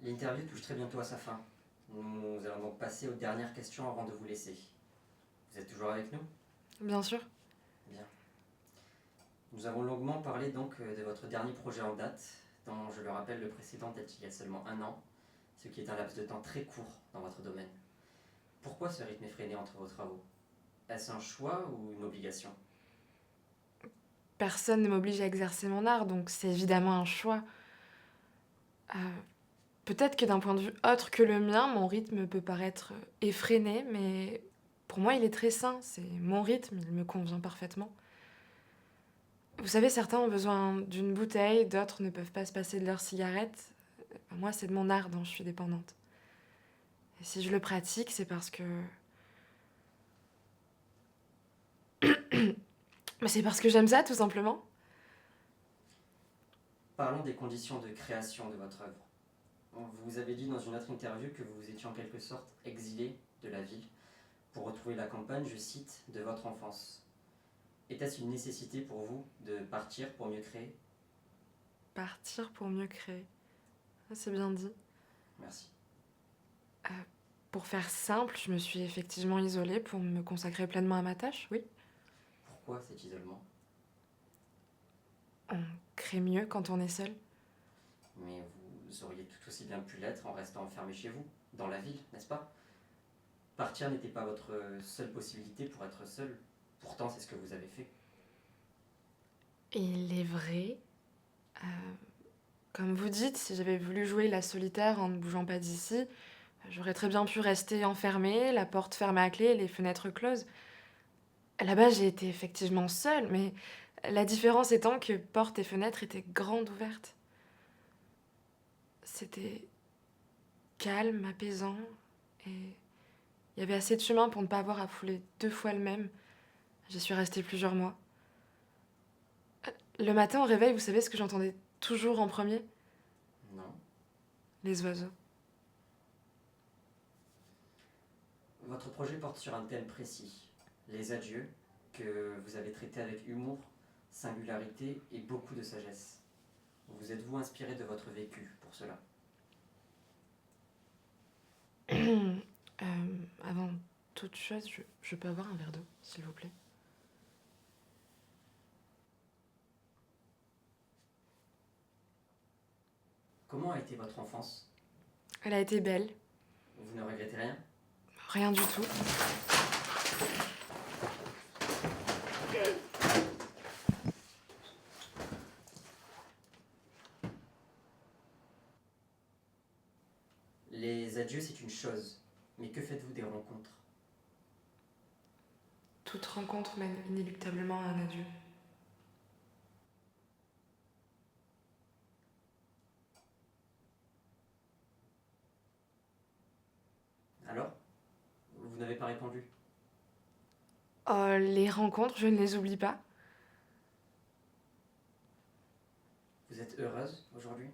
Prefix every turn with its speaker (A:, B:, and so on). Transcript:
A: L'interview touche très bientôt à sa fin. Nous allons donc passer aux dernières questions avant de vous laisser. Vous êtes toujours avec nous?
B: Bien sûr.
A: Bien. Nous avons longuement parlé donc de votre dernier projet en date, dont je le rappelle le précédent date il y a seulement 1 an, ce qui est un laps de temps très court dans votre domaine. Pourquoi ce rythme effréné entre vos travaux? Est-ce un choix ou une obligation?
B: Personne ne m'oblige à exercer mon art, donc c'est évidemment un choix. Euh, Peut-être que d'un point de vue autre que le mien, mon rythme peut paraître effréné, mais pour moi, il est très sain. C'est mon rythme, il me convient parfaitement. Vous savez, certains ont besoin d'une bouteille, d'autres ne peuvent pas se passer de leur cigarette. Moi, c'est de mon art dont je suis dépendante. Et si je le pratique, c'est parce que... c'est parce que j'aime ça, tout simplement.
A: Parlons des conditions de création de votre œuvre. Vous avez dit dans une autre interview que vous étiez en quelque sorte exilé de la ville pour retrouver la campagne, je cite, de votre enfance. Était-ce une nécessité pour vous de partir pour mieux créer?
B: Partir pour mieux créer. C'est bien dit.
A: Merci.
B: Pour faire simple, je me suis effectivement isolée pour me consacrer pleinement à ma tâche, oui.
A: Pourquoi cet isolement?
B: On crée mieux quand on est seul.
A: Mais vous auriez tout aussi bien pu l'être en restant enfermé chez vous, dans la ville, n'est-ce pas? Partir n'était pas votre seule possibilité pour être seul. Pourtant, c'est ce que vous avez fait.
B: Il est vrai, euh, comme vous dites, si j'avais voulu jouer la solitaire en ne bougeant pas d'ici, j'aurais très bien pu rester enfermée, la porte fermée à clé, les fenêtres closes. Là-bas, j'ai été effectivement seule, mais la différence étant que porte et fenêtres étaient grandes ouvertes. C'était calme, apaisant, et il y avait assez de chemin pour ne pas avoir à fouler 2 fois le même. J'y suis restée plusieurs mois. Le matin au réveil, vous savez ce que j'entendais toujours en premier?
A: Non.
B: Les oiseaux.
A: Votre projet porte sur un thème précis, les adieux, que vous avez traité avec humour, singularité et beaucoup de sagesse. Vous êtes-vous inspiré de votre vécu pour cela?
B: Avant toute chose, je peux avoir un verre d'eau, s'il vous plaît?
A: Comment a été votre enfance?
B: Elle a été belle.
A: Vous ne regrettez rien?
B: Rien du tout.
A: Les adieux, c'est une chose, mais que faites-vous des rencontres?
B: Toute rencontre mène inéluctablement à un adieu.
A: Alors? Vous n'avez pas répondu.
B: Oh, les rencontres, je ne les oublie pas.
A: Vous êtes heureuse aujourd'hui?